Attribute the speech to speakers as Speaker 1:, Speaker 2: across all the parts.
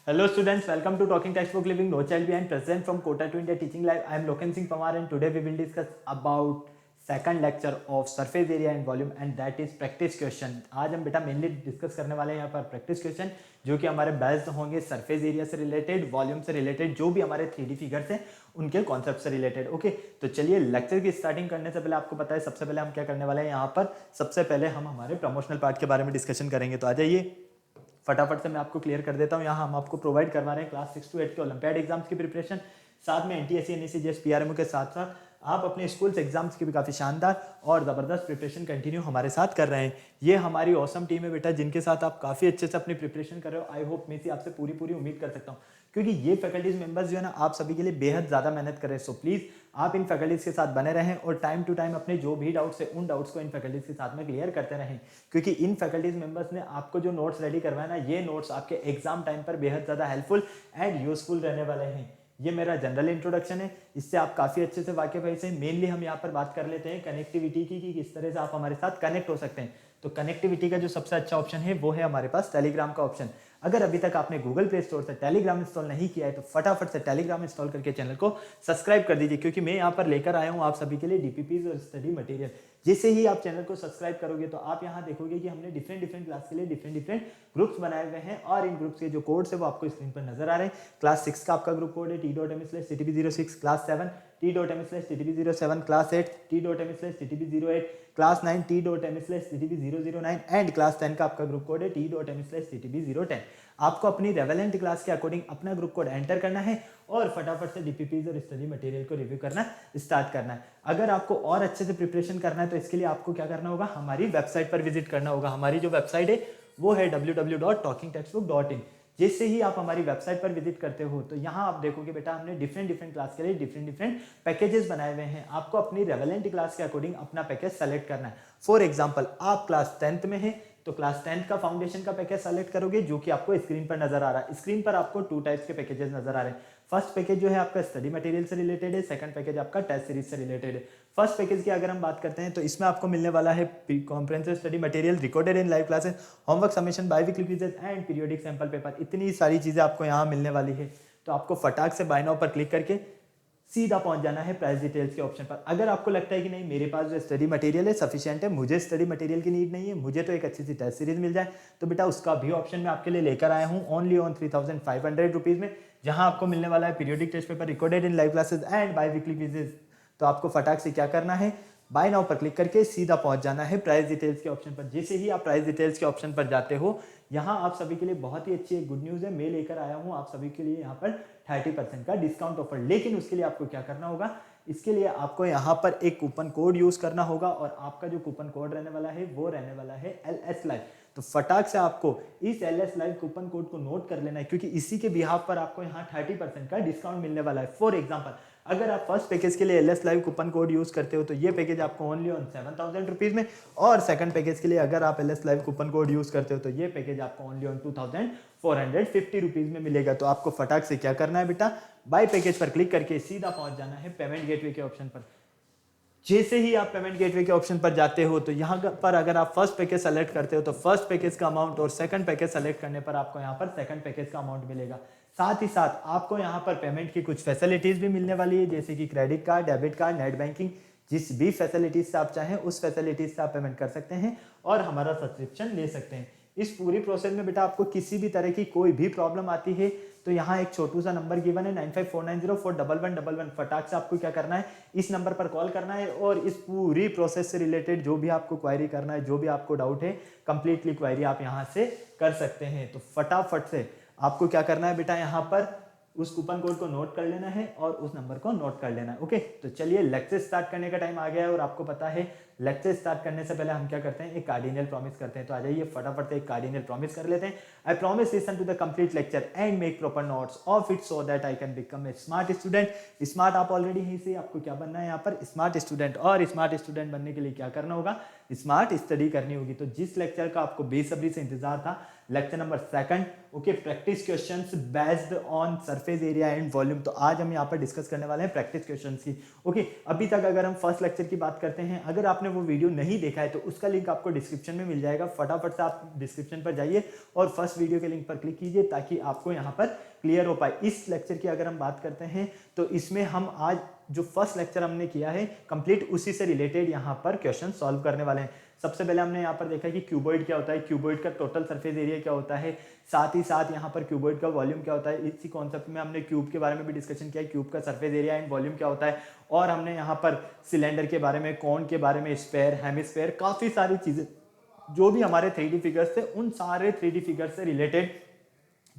Speaker 1: Hello students, welcome to Talking Textbook Living No Child Behind, present from Kota to India Teaching Live. I am Loken Singh Pamar and today we will discuss about second lecture of surface area and volume and that is practice question. आज हम बेटा mainly discuss करने वाले हैं यहाँ पर practice question जो कि हमारे बेस्ड होंगे सरफेस एरिया से रिलेटेड, वॉल्यूम से रिलेटेड, जो भी हमारे 3D फिगर्स हैं उनके कॉन्सेप्ट से रिलेटेड। ओके, तो चलिए लेक्चर की स्टार्टिंग करने से पहले आपको पता है सबसे पहले हम क्या करने वाले हैं यहाँ पर। सबसे पहले हम हमारे प्रमोशनल पार्ट के बारे में डिस्कशन करेंगे, तो आ जाइए फटाफट से मैं आपको क्लियर कर देता हूँ। यहाँ हम आपको प्रोवाइड करवा रहे हैं क्लास 6 to 8 के ओलंपियाड एग्जाम्स की प्रिपरेशन, साथ में एनटीएससी एनईसी जेएस पीआरएमओ के साथ साथ आप अपने स्कूल्स एग्जाम्स की भी काफ़ी शानदार और ज़बरदस्त प्रिपरेशन कंटिन्यू हमारे साथ कर रहे हैं। ये हमारी ऑसम टीम है बेटा जिनके साथ आप काफ़ी अच्छे से अपनी प्रिपरेशन कर रहे हो। आई होप मैं से आपसे पूरी उम्मीद कर सकता हूँ क्योंकि ये फैकल्टीज मेंबर्स जो है ना आप सभी के लिए बेहद ज़्यादा मेहनत कर रहे हैं। सो प्लीज़ आप इन फैकल्टीज के साथ बने रहें और टाइम टू टाइम अपने जो भी डाउट्स है उन डाउट्स को इन फैकल्टीज के साथ में क्लियर करते रहें क्योंकि इन फैकल्टीज मेंबर्स ने आपको जो नोट्स रेडी करवाया ना, ये नोट्स आपके एग्जाम टाइम पर बेहद ज़्यादा हेल्पफुल एंड यूजफुल रहने वाले हैं। ये मेरा जनरल इंट्रोडक्शन है, इससे आप काफ़ी अच्छे से वाकिफ है। मेनली हम यहाँ पर बात कर लेते हैं कनेक्टिविटी की कि किस तरह से आप हमारे साथ कनेक्ट हो सकते हैं। तो कनेक्टिविटी का जो सबसे अच्छा ऑप्शन है वो है हमारे पास टेलीग्राम का ऑप्शन। अगर अभी तक आपने गूगल प्ले स्टोर से टेलीग्राम इंस्टॉल नहीं किया है तो फटाफट से टेलीग्राम इंस्टॉल करके चैनल को सब्सक्राइब कर दीजिए क्योंकि मैं यहाँ पर लेकर आया हूँ आप सभी के लिए डीपीपीज और स्टडी मटेरियल। जैसे ही आप चैनल को सब्सक्राइब करोगे तो आप यहाँ देखोगे कि हमने डिफरेंट क्लास के लिए डिफरेंट ग्रुप्स बनाए हुए हैं और इन ग्रुप्स के जो कोड्स है वो आपको स्क्रीन पर नजर आ रहे हैं। क्लास 6 का आपका ग्रुप कोड है t.m/ctb06, class 7 t.m/ctb07, class 8 t.m/ctb08, class 9 t.m/ctb009 and class 10 का आपका ग्रुप कोड है t.m/ctb010। आपको अपनी रेवेलेंट क्लास के अकॉर्डिंग अपना ग्रुप कोड एंटर करना है और फटाफट से डीपीपीज और स्टडी मटेरियल को रिव्यू करना स्टार्ट करना है। अगर आपको और अच्छे से प्रिपरेशन करना है तो इसके लिए आपको क्या करना होगा, हमारी वेबसाइट पर विजिट करना होगा। हमारी जो वेबसाइट है वो है www.talkingtextbook.in। जैसे ही आप हमारी वेबसाइट पर विजिट करते हो तो यहाँ आप देखोगे बेटा हमने डिफरेंट क्लास के लिए डिफरेंट पैकेजेस बनाए हुए हैं। आपको अपनी रेवेलेंट क्लास के अकॉर्डिंग अपना पैकेज सेलेक्ट करना है। फॉर एग्जांपल आप क्लास 10th में है तो क्लास 10th का फाउंडेशन का पैकेज सेलेक्ट करोगे जो कि आपको स्क्रीन पर नजर आ रहा है। स्क्रीन पर आपको 2 टाइप्स के पैकेजेस नजर आ रहे हैं। फर्स्ट पैकेज जो है आपका स्टडी मटेरियल से रिलेटेड है, सेकंड पैकेज आपका टेस्ट सीरीज से रिलेटेड है। फर्स्ट पैकेज की अगर हम बात करते हैं तो इसमें आपको मिलने वाला है comprehensive study material, recorded in live classes, homework submission, biweekly quizzes and periodic sample paper. इतनी सारी चीजें आपको यहाँ मिलने वाली है। तो आपको फटाक से बाय नाउ पर क्लिक करके सीधा पहुंच जाना है प्राइस डिटेल्स के ऑप्शन पर। अगर आपको लगता है कि नहीं मेरे पास जो स्टडी मटेरियल है सफिशिएंट है, मुझे स्टडी मटेरियल की नीड नहीं है, मुझे तो एक अच्छी सी टेस्ट सीरीज मिल जाए, तो बेटा उसका भी ऑप्शन मैं आपके लिए लेकर आया हूँ ओनली ऑन 3500 रुपीज में, जहां आपको मिलने वाला है periodic test paper, recorded in live classes and biweekly quizzes. तो आपको फटाक से क्या करना है, बाय नाउ पर क्लिक करके सीधा पहुंच जाना है प्राइस डिटेल्स के ऑप्शन पर। जैसे ही आप प्राइस डिटेल्स के ऑप्शन पर जाते हो, यहाँ आप सभी के लिए बहुत ही अच्छी एक गुड न्यूज़ है, मैं लेकर आया हूँ आप सभी के लिए यहाँ पर 30% का डिस्काउंट ऑफर। लेकिन उसके लिए आपको क्या करना होगा, इसके लिए आपको यहाँ पर एक कूपन कोड यूज करना होगा और आपका जो कूपन कोड रहने वाला है वो रहने वाला है LS Live। तो फटाक से आपको इस LS Live कूपन कोड को नोट कर लेना है क्योंकि इसी के बिहाफ पर आपको यहाँ 30% का डिस्काउंट मिलने वाला है। फॉर एग्जाम्पल अगर आप फर्स्ट पैकेज के लिए LS Live coupon code use करते हो तो ये पैकेज आपको ओनली ऑन 7000 रुपीज में, और सेकंड पैकेज के लिए अगर आप LS Live coupon code use करते हो तो ये पैकेज आपको ओनली ऑन 2450 रुपीज में मिलेगा। तो आपको फटाक से क्या करना है बेटा, बाय पैकेज पर क्लिक करके सीधा पहुंच जाना है पेमेंट गेटवे के ऑप्शन पर। जैसे ही आप पेमेंट गेटवे के ऑप्शन पर जाते हो तो यहाँ पर अगर आप फर्स्ट पैकेज सेलेक्ट करते हो तो फर्स्ट पैकेज का अमाउंट और सेकंड पैकेज सेलेक्ट करने पर आपको यहाँ पर सेकंड पैकेज का अमाउंट मिलेगा। साथ ही साथ आपको यहाँ पर पेमेंट की कुछ फैसिलिटीज भी मिलने वाली है जैसे कि credit card, debit card, net banking, जिस भी फैसिलिटीज से आप चाहें उस फैसिलिटीज से आप पेमेंट कर सकते हैं और हमारा सब्सक्रिप्शन ले सकते हैं। इस पूरी प्रोसेस में बेटा आपको किसी भी तरह की कोई भी प्रॉब्लम आती है तो यहाँ एक छोटू सा नंबर गिवन है 9549041111। फटाक से आपको क्या करना है, इस नंबर पर कॉल करना है और इस पूरी प्रोसेस से रिलेटेड जो भी आपको क्वायरी करना है, जो भी आपको डाउट है, कंप्लीटली क्वायरी आप यहाँ से कर सकते हैं। तो फटाफट से आपको क्या करना है बेटा, यहाँ पर उस कूपन कोड को नोट कर लेना है और उस नंबर को नोट कर लेना है। ओके, तो चलिए लेक्चर स्टार्ट करने का टाइम आ गया है और आपको पता है लेक्चर स्टार्ट करने से पहले हम क्या करते हैं, एक कार्डिनल प्रॉमिस करते हैं। तो आ जाइए फटाफट से एक कार्डिनल प्रॉमिस कर लेते हैं। I promise listen to the complete lecture and make proper notes of it so that I can become a smart student. Smart आप ऑलरेडी ही से, आपको क्या बनना है यहाँ पर, स्मार्ट स्टूडेंट। और स्मार्ट स्टूडेंट बनने के लिए क्या करना होगा, स्मार्ट स्टडी करनी होगी। तो जिस लेक्चर का आपको बेसब्री से इंतजार था, lecture number 2 okay, practice questions based on surface area and volume. तो आज हम यहाँ पर डिस्कस करने वाले हैं प्रैक्टिस क्वेश्चंस की। ओके, अभी तक अगर हम फर्स्ट लेक्चर की बात करते हैं, अगर आपने वो वीडियो नहीं देखा है तो उसका लिंक आपको डिस्क्रिप्शन में मिल जाएगा। फटाफट से आप डिस्क्रिप्शन पर जाइए और फर्स्ट वीडियो के लिंक पर क्लिक कीजिए ताकि आपको यहाँ पर क्लियर हो पाए। इस लेक्चर की अगर हम बात करते हैं तो इसमें हम आज जो फर्स्ट लेक्चर हमने किया है कंप्लीट उसी से रिलेटेड यहाँ पर क्वेश्चन सॉल्व करने वाले हैं। सबसे पहले हमने यहाँ पर देखा कि क्यूबॉइड क्या होता है, क्यूबॉइड का टोटल सरफेस एरिया क्या होता है, साथ ही साथ यहाँ पर क्यूबॉइड का वॉल्यूम क्या होता है। इसी कॉन्सेप्ट में हमने क्यूब के बारे में भी डिस्कशन किया, क्यूब का सरफेस एरिया एंड वॉल्यूम क्या होता है। और हमने यहाँ पर सिलेंडर के बारे में, कोन के बारे में, स्फेयर, हेमिस्फेयर, काफी सारी चीजें जो भी हमारे 3D फिगर्स थे उन सारे 3D फिगर्स से रिलेटेड,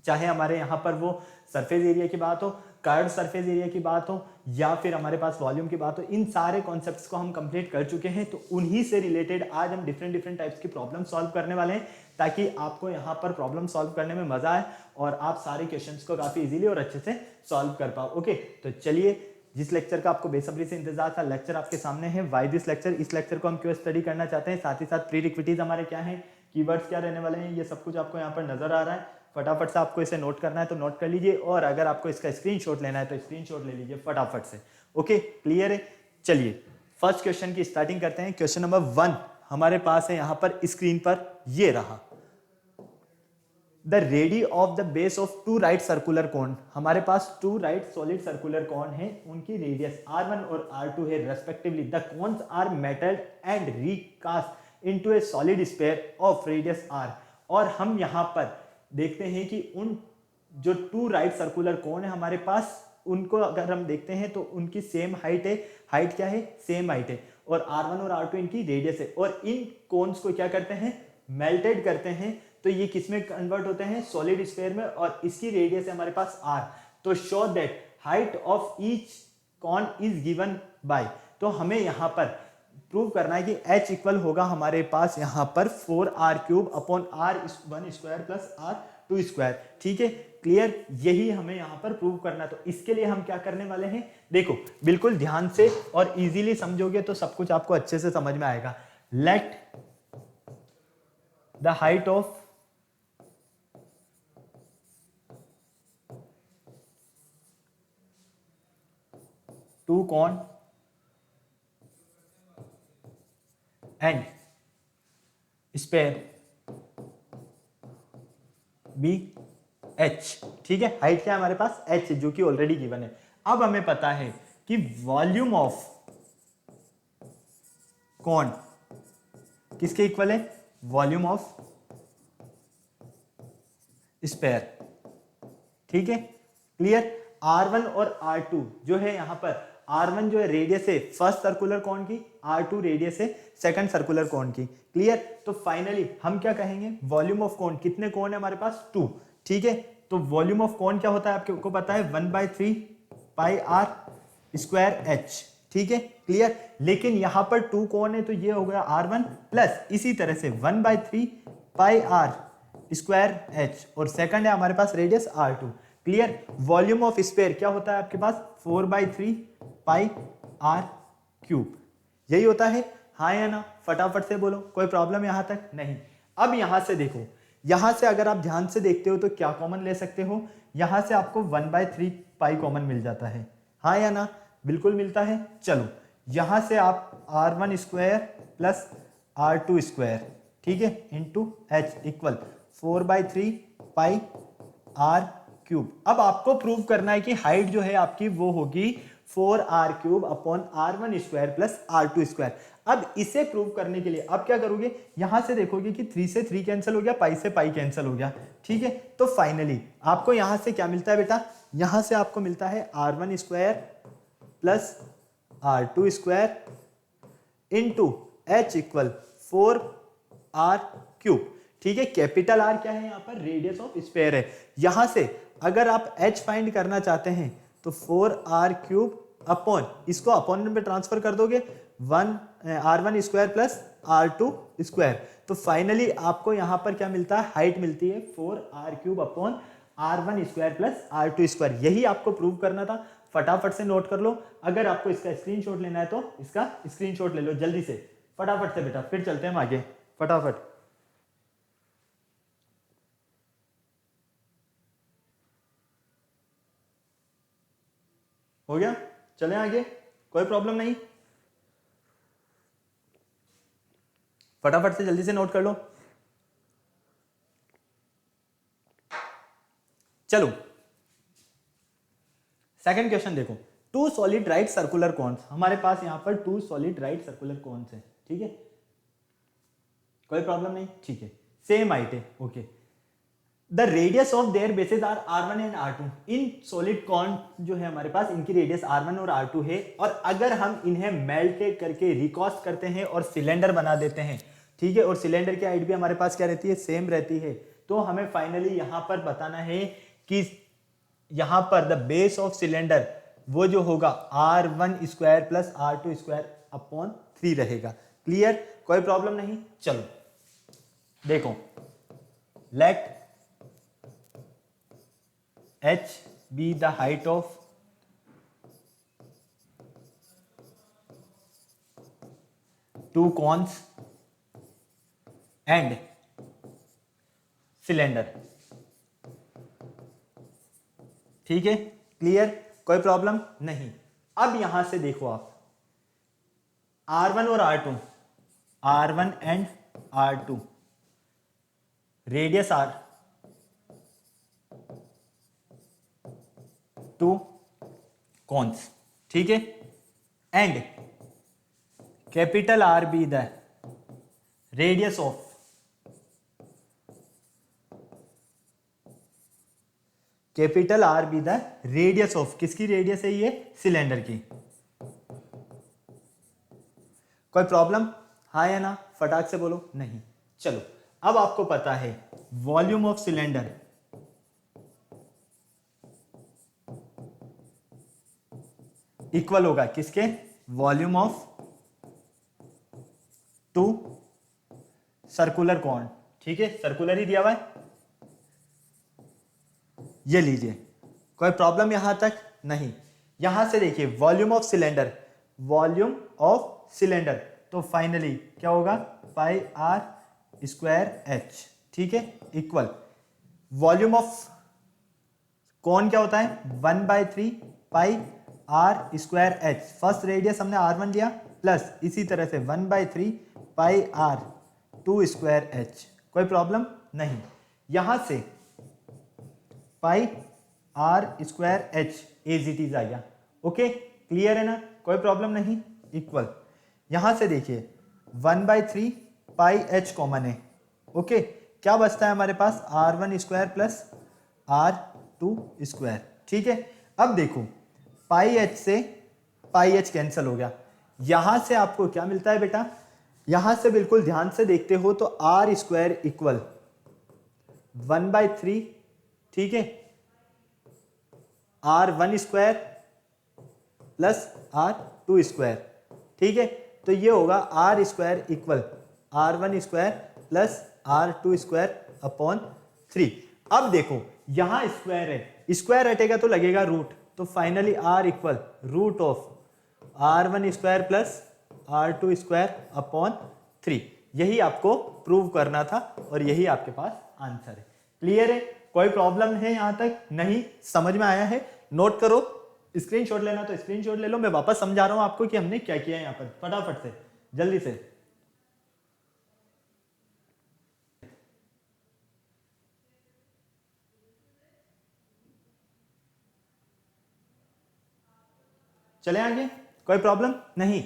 Speaker 1: चाहे हमारे यहाँ पर वो सरफेस एरिया की बात हो, कर्व्ड सरफेस एरिया की बात हो या फिर हमारे पास वॉल्यूम की बात हो, इन सारे कॉन्सेप्ट्स को हम कंप्लीट कर चुके हैं। तो उन्हीं से रिलेटेड आज हम डिफरेंट टाइप्स की प्रॉब्लम सॉल्व करने वाले हैं ताकि आपको यहाँ पर प्रॉब्लम सॉल्व करने में मजा आए और आप सारे क्वेश्चंस को काफी इजीली और अच्छे से सॉल्व कर पाओ। ओके, तो चलिए, जिस लेक्चर का आपको बेसब्री से इंतजार था, लेक्चर आपके सामने है। वाई दिस लेक्चर, इस लेक्चर को हम क्यों स्टडी करना चाहते हैं, साथ ही साथ प्री रिक्विटीज हमारे क्या है, कीवर्ड्स क्या रहने वाले हैं, ये सब कुछ आपको यहाँ पर नजर आ रहा है। फटाफट से आपको इसे नोट करना है तो नोट कर लीजिए, और अगर आपको इसका स्क्रीनशॉट लेना है तो स्क्रीनशॉट ले लीजिए फटाफट से। ओके, क्लियर है। चलिए फर्स्ट क्वेश्चन की स्टार्टिंग करते हैं। क्वेश्चन नंबर 1 हमारे पास है यहाँ पर स्क्रीन पर, ये रहा। The radii of the base of two right circular cone, हमारे पास two right solid circular cone है, उनकी रेडियस R1 और R2 है respectively. The cones are melted and recast into a solid sphere of radius R। और हम यहाँ पर देखते हैं कि उन जो टू राइट सर्कुलर कोन है हमारे पास, उनको अगर हम देखते हैं तो उनकी सेम हाइट है। हाइट क्या है, सेम हाइट है, और R1 और R2 इनकी रेडियस है। और इन कोन्स को क्या करते हैं, मेल्टेड करते हैं, तो ये किस में कन्वर्ट होते हैं, सॉलिड स्फीयर में, और इसकी रेडियस है हमारे पास R। तो show that height of each cone is given by, तो हमें यहाँ पर प्रूव करना है कि H इक्वल होगा हमारे पास यहाँ पर 4R³ upon R1 square plus R2 square. ठीक है, क्लियर, यही हमें यहाँ पर प्रूव करना है। तो इसके लिए हम क्या करने वाले हैं, देखो बिल्कुल ध्यान से और इजीली समझोगे तो सब कुछ आपको अच्छे से समझ में आएगा। Let the height of two cone and sphere be H। ठीक है, हाइट क्या है हमारे पास, H, जो कि ऑलरेडी गिवन है। अब हमें पता है कि वॉल्यूम ऑफ कौन किसके इक्वल है, वॉल्यूम ऑफ स्पेयर। ठीक है, क्लियर। R1 और R2 जो है यहाँ पर, R1 जो है रेडियस है फर्स्ट सर्कुलर कोन की, R2 रेडियस है सेकंड सर्कुलर कोन की। क्लियर, तो फाइनली हम क्या कहेंगे, वॉल्यूम ऑफ कोन, कितने कोन है हमारे पास, 2। ठीक है, तो वॉल्यूम ऑफ कोन क्या होता है आपको पता है, 1/3 पाई R स्क्वायर H। ठीक है, क्लियर। लेकिन यहां पर 2 कोन है तो ये हो गया R1 प्लस इसी तरह से 1/3 पाई R स्क्वायर H, और सेकंड है हमारे पास radius R2। Clear, volume of sphere क्या होता है आपके पास, 4/3 पाई R³। यही होता है, हाँ या ना, फटाफट से बोलो, कोई प्रॉब्लम यहां तक नहीं। अब यहां से देखो, यहां से अगर आप ध्यान से देखते हो तो क्या कॉमन ले सकते हो, यहां से आपको 1/3 पाई कॉमन मिल जाता है, हाँ या ना, बिल्कुल मिलता है। चलो यहां से आप R1 square plus R2 square, ठीक है, इंटू H इक्वल 4/3 पाई R³। अब आपको प्रूव करना है कि हाइट जो है आपकी वो होगी 4R³ upon R1 square plus R2 square. अब इसे प्रूव करने के लिए अब क्या करोगे, यहां से देखोगे कि 3 से 3 कैंसिल हो गया, पाई से पाई कैंसिल हो गया। ठीक है, तो फाइनली आपको यहां से क्या मिलता है बेटा, यहां से आपको मिलता है R1 square plus R2 square into H equal 4R³। ठीक है, कैपिटल R क्या है यहाँ पर, रेडियस ऑफ स्फीयर है। यहां से अगर आप H फाइंड करना चाहते हैं तो 4R³ अपॉन, इसको अपॉन में ट्रांसफर कर दोगे, R1 square plus R2 square. तो फाइनली आपको यहां पर क्या मिलता है, हाइट मिलती है 4R³ upon R1 square plus R2 square. यही आपको प्रूव करना था, फटाफट से नोट कर लो। अगर आपको इसका स्क्रीनशॉट लेना है तो इसका स्क्रीनशॉट ले लो जल्दी से, फटाफट से बेटा, फिर चलते हैं हम आगे, फटाफट। हो गया, चलें आगे, कोई प्रॉब्लम नहीं। फटाफट से जल्दी से नोट कर लो। चलो सेकंड क्वेश्चन देखो, two solid right circular cones, हमारे पास यहां पर two solid right circular cones है, ठीक है, कोई प्रॉब्लम नहीं, ठीक है, सेम हाइट है, okay. The radius of their bases are R1 and R2, in solid cone जो है हमारे पास, इनकी रेडियस R1 और R2 है, और अगर हम इन्हें मेल्ट करके रिकॉस्ट करते हैं और सिलेंडर बना देते हैं, ठीक है, और सिलेंडर की हाइट भी हमारे पास क्या रहती है, सेम रहती है, तो हमें फाइनली यहां पर बताना है कि यहां पर द बेस ऑफ सिलेंडर वो जो होगा R1 square plus R2 square upon 3 रहेगा। क्लियर, कोई प्रॉब्लम नहीं। चलो देखो, late h be the height of two cones and cylinder, ठीक है, क्लियर, कोई प्रॉब्लम नहीं। अब यहां से देखो आप, R1 और R2, R1 and R2, radius R, two cones, ठीक है, and capital R be the radius of capital R be the radius of, किसकी रेडियस है ये, सिलेंडर की। कोई प्रॉब्लम, हाँ या ना, फटाक से बोलो, नहीं। चलो अब आपको पता है वॉल्यूम ऑफ सिलेंडर इक्वल होगा किसके, volume of two circular cone, ठीक है, सर्कुलर ही दिया हुआ है, ये लीजिए, कोई प्रॉब्लम यहां तक नहीं। यहां से देखिए volume of cylinder, volume of cylinder, तो फाइनली क्या होगा, पाई आर स्क्वायर एच, ठीक है, इक्वल वॉल्यूम ऑफ कौन क्या होता है, 1/3 pi R square H, first radius हमने R1 लिया, प्लस इसी तरह से 1/3 पाई R2 स्क्वायर एच, कोई प्रॉब्लम नहीं। यहां से pi R square H as it is आ गया, ओके, क्लियर है ना, कोई प्रॉब्लम नहीं, इक्वल, यहां से देखिए 1/3 पाई एच कॉमन है, ओके, क्या बचता है हमारे पास, R1 square plus R2 square, ठीक है। अब देखो पाई एच से पाई एच कैंसिल हो गया, यहां से आपको क्या मिलता है बेटा, यहां से बिल्कुल ध्यान से देखते हो तो R स्क्वायर इक्वल 1/3, ठीक है, R1 square plus R2 square, ठीक है, तो ये होगा R square equal R1 square plus R2 square upon 3। अब देखो यहां स्क्वायर है, स्क्वायर हटेगा तो लगेगा रूट, तो finally R equal root of R1 square plus R2 square upon 3, यही आपको प्रूव करना था और यही आपके पास आंसर है। क्लियर है, कोई प्रॉब्लम है यहां तक, नहीं, समझ में आया है, नोट करो, स्क्रीनशॉट लेना तो स्क्रीनशॉट ले लो, मैं वापस समझा रहा हूं आपको कि हमने क्या किया है यहां पर, फटाफट से जल्दी से। चले आगे, कोई प्रॉब्लम नहीं।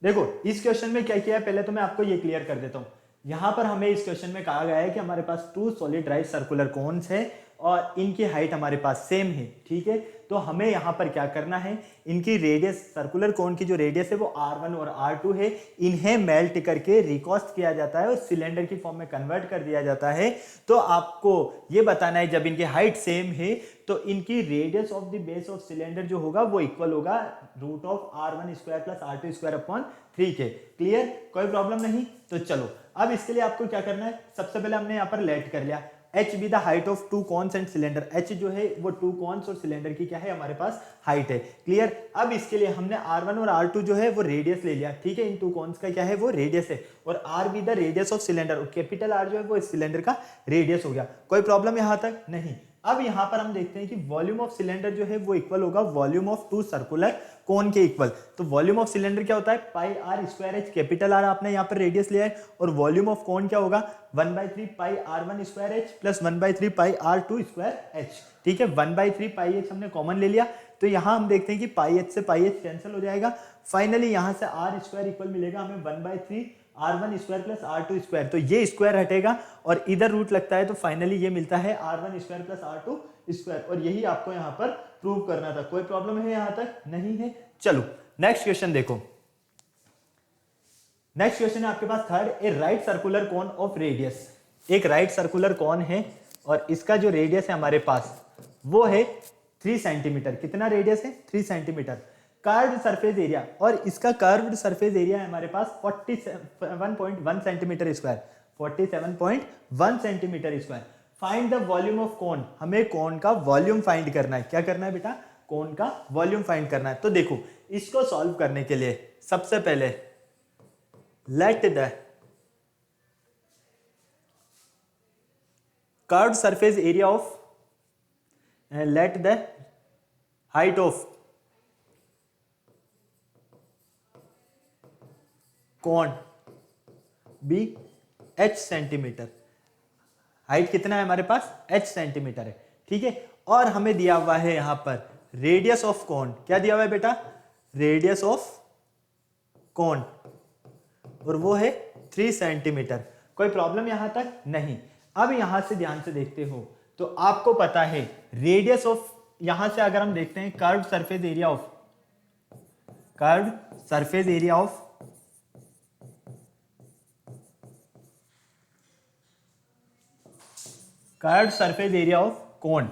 Speaker 1: देखो इस क्वेश्चन में क्या किया है, पहले तो मैं आपको ये क्लियर कर देता हूं। यहां पर हमें इस क्वेश्चन में कहा गया है कि हमारे पास two solid right circular cones है और इनकी हाइट हमारे पास सेम है, ठीक है, तो हमें यहां पर क्या करना है, इनकी रेडियस, सर्कुलर कोन की जो रेडियस है वो R1 और R2 है, इन्हें मेल्ट करके रिकॉस्ट किया जाता है और सिलेंडर की फॉर्म में कन्वर्ट कर दिया जाता है। तो आपको ये बताना है जब इनकी हाइट सेम है तो इनकी radius of the base of cylinder जो होगा वो इक्वल होगा root of R1 square plus R2 square upon 3 के। क्लियर, कोई प्रॉब्लम नहीं। तो चलो अब इसके लिए आपको क्या करना है, सबसे पहले हमने यहाँ पर लेट कर लिया h be the height of two cones and cylinder, h जो है वो टू कॉन्स और सिलेंडर की क्या है हमारे पास हाइट है। क्लियर, अब इसके लिए हमने R1 और R2 जो है वो रेडियस ले लिया, ठीक है, इन टू कॉन्स का क्या है वो रेडियस है, और R be the radius of cylinder, capital R जो है वो इस सिलेंडर का रेडियस हो गया। कोई प्रॉब्लम यहां तक नहीं। अब यहाँ पर हम देखते हैं कि वॉल्यूम ऑफ सिलेंडर जो है वो इक्वल होगा volume of two circular cone के इक्वल। तो वॉल्यूम ऑफ सिलेंडर क्या होता है, pi R square H, capital R आपने यहाँ पर रेडियस लिया है, और वॉल्यूम ऑफ कोन क्या होगा 1/3 pi R one square H plus 1/3 pi R two square H. ठीक है, 1/3 पाई एच हमने कॉमन ले लिया, तो यहाँ हम देखते हैं कि पाई एच से पाई एच कैंसिल हो जाएगा। फाइनली यहाँ से आर स्क्वायर इक्वल मिलेगा हमें 1/3 R one square plus R two square, तो ये स्क्वायर हटेगा और इधर रूट लगता है, तो फाइनली ये मिलता है R one square plus R two square. और यही आपको यहाँ पर प्रूव करना था। कोई प्रॉब्लम है यहाँ तक? नहीं है। चलो नेक्स्ट क्वेश्चन देखो। नेक्स्ट क्वेश्चन है आपके पास third, a right circular cone of radius. एक राइट सर्कुलर कोन है और इसका जो रेडियस है हमारे पास वो है 3 सेंटीमीटर। कितना रेडियस है? 3 सेंटीमीटर। कर्व्ड सरफेस एरिया, और इसका कर्व्ड सरफेस एरिया है हमारे पास 47.1 centimetre square, 47.1 centimetre square. Find the volume of कोन। हमें कोन का वॉल्यूम फाइंड करना है। क्या करना है बेटा? कोन का वॉल्यूम फाइंड करना है। तो देखो, इसको सॉल्व करने के लिए सबसे पहले let the curved surface area of, let the height of cone be h centimeter. Height कितना है हमारे पास? h सेंटीमीटर है। ठीक है, और हमें दिया हुआ है यहां पर रेडियस ऑफ कोन। क्या दिया हुआ है बेटा? रेडियस ऑफ कोन, और वो है 3 सेंटीमीटर। कोई प्रॉब्लम यहां तक? नहीं। अब यहां से ध्यान से देखते हो तो आपको पता है रेडियस ऑफ, यहां से अगर हम देखते हैं curved surface area of, curved surface area of curved surface area of कोन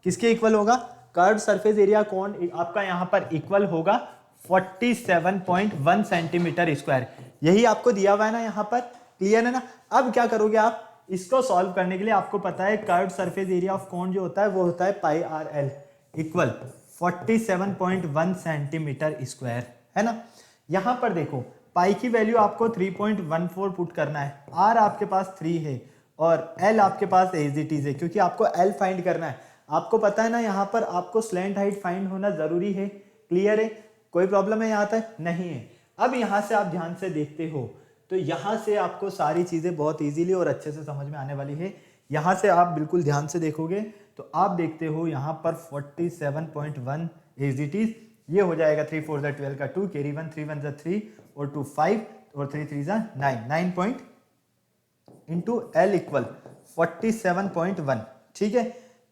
Speaker 1: किसके इक्वल होगा? कर्व्ड सरफेस एरिया कोन आपका यहां पर इक्वल होगा 47.1 सेंटीमीटर स्क्वायर। यही आपको दिया हुआ है ना यहां पर, क्लियर है ना? अब क्या करोगे आप? इसको सॉल्व करने के लिए आपको पता है curved surface area of cone जो होता है वो होता है pi R L equal 47.1 centimetre square, है ना? यहां पर देखो, पाई की वैल्यू आपको 3.14 पुट करना है, आर आपके पास 3 है और एल आपके पास एज इट इज है, क्योंकि आपको एल फाइंड करना है। आपको पता है ना यहाँ पर आपको स्लैंट हाइट फाइंड होना जरूरी है। क्लियर है? कोई प्रॉब्लम है यहाँ तक? नहीं है। अब यहाँ से आप ध्यान से देखते हो तो यहाँ से आपको सारी चीजें बहुत इजीली और अच्छे से समझ में आने वाली है। यहाँ से आप बिल्कुल ध्यान से देखोगे तो आप देखते हो यहाँ पर 47.1 एज इट इज, ये हो जाएगा 3 4 12 का 2, कैरी 1 3 1 3 और 2 5 और 3 3 9, 9 पॉइंट इंटू एल इक्वल 47.1। ठीक है,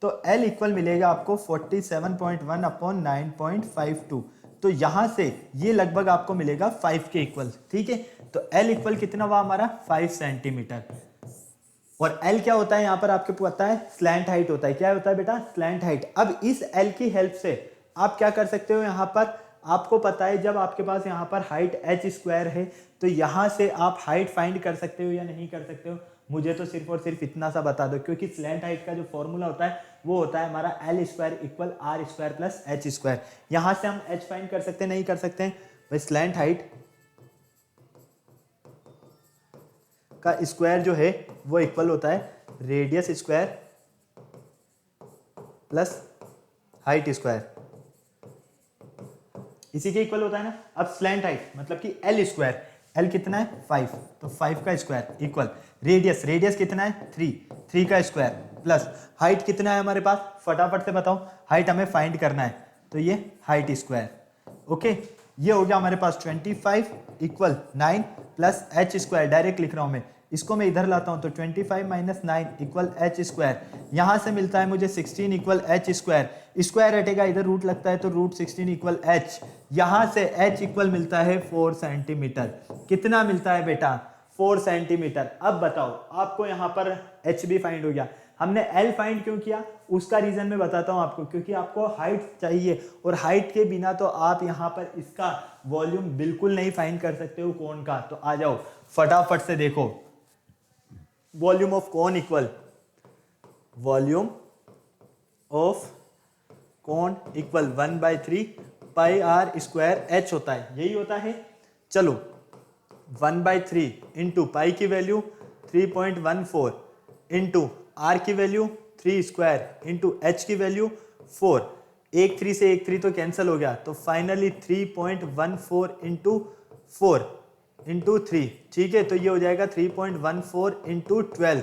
Speaker 1: तो एल इक्वल मिलेगा आपको 47.1 अपॉन 9.52। तो यहां से ये लगभग आपको मिलेगा 5 के इक्वल। ठीक है, तो एल इक्वल कितना हुआ हमारा? 5 सेंटीमीटर। और एल क्या होता है यहाँ पर आपको पता है? स्लैंट हाइट होता है। क्या होता है बेटा? Slant height. अब इस एल की हेल्प से आप क्या कर सकते हो? यहाँ पर आपको पता है जब आपके पास यहाँ पर हाइट एच स्क्वायर है तो यहाँ से आप हाइट फाइंड कर सकते हो या नहीं कर सकते हो? मुझे तो सिर्फ और सिर्फ इतना सा बता दो, क्योंकि स्लैंट हाइट का जो फॉर्मूला होता है वो होता है हमारा L square equal R square plus H square. यहाँ से हम एच फाइंड कर सकते हैं, नहीं कर सकते हैं भाई? स्लैंट हाइट का स्क्वायर जो है वो इक्वल होता है radius square plus height square, इसी के इक्वल होता है ना। अब स्लैंट हाइट मतलब कि एल स्क्वायर, एल कितना है? 5, तो 5 का स्क्वायर इक्वल रेडियस, रेडियस कितना है? 3 का स्क्वायर प्लस हाइट कितना है हमारे पास? फटाफट से बताओ, हाइट हमें फाइंड करना है, तो ये हाइट स्क्वायर। ओके, ये हो गया हमारे पास 25 equal 9 plus H square. Direct लिख रहा हूं मैं, इसको मैं इधर लाता हूं तो 25 माइनस 9 इक्वल एच स्क्वायर। यहां से मिलता है मुझे 16 इक्वल एच स्क्वायर। स्क्वायर हटेगा, इधर रूट लगता है तो रूट 16 इक्वल एच। यहां से एच इक्वल मिलता है 4 सेंटीमीटर। कितना मिलता है बेटा? 4 सेंटीमीटर। अब बताओ, आपको यहां पर एच भी फाइंड हो गया। हमने एल फाइंड क्यों किया? उसका रीजन मैं बताता हूं आपको, क्योंकि आपको हाइट चाहिए और हाइट के बिना तो आप यहां पर इसका वॉल्यूम बिल्कुल नहीं फाइंड कर सकते हो कोन का। तो आ जाओ फटाफट से देखो, volume of cone equal volume of cone equal 1/3 pi R square H होता है, यही होता है। चलो 1/3 इंटू पाई की वैल्यू 3.14 इंटू आर की वैल्यू 3 स्क्वायर इंटू एच की वैल्यू 4, एक 3 से एक 3 तो कैंसिल हो गया, तो फाइनली 3.14 इंटू 4 इंटू 3, ठीक है, तो ये हो जाएगा 3.14 इंटू 12,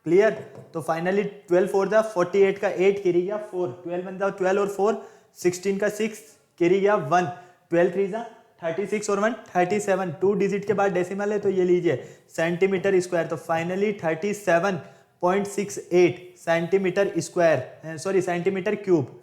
Speaker 1: क्लियर। तो फाइनली 12 4 जा 48 का 8 कैरी गया 4, 12 बन जाओ 12 और 4 16 का 6 कैरी गया 1, 12 3 जा 36 और 1 37, 2 डिजिट के बाद डेसिमल है तो ये लीजिए सेंटीमीटर स्क्वायर, तो finally 37.68 centimetre square, sorry centimetre cube,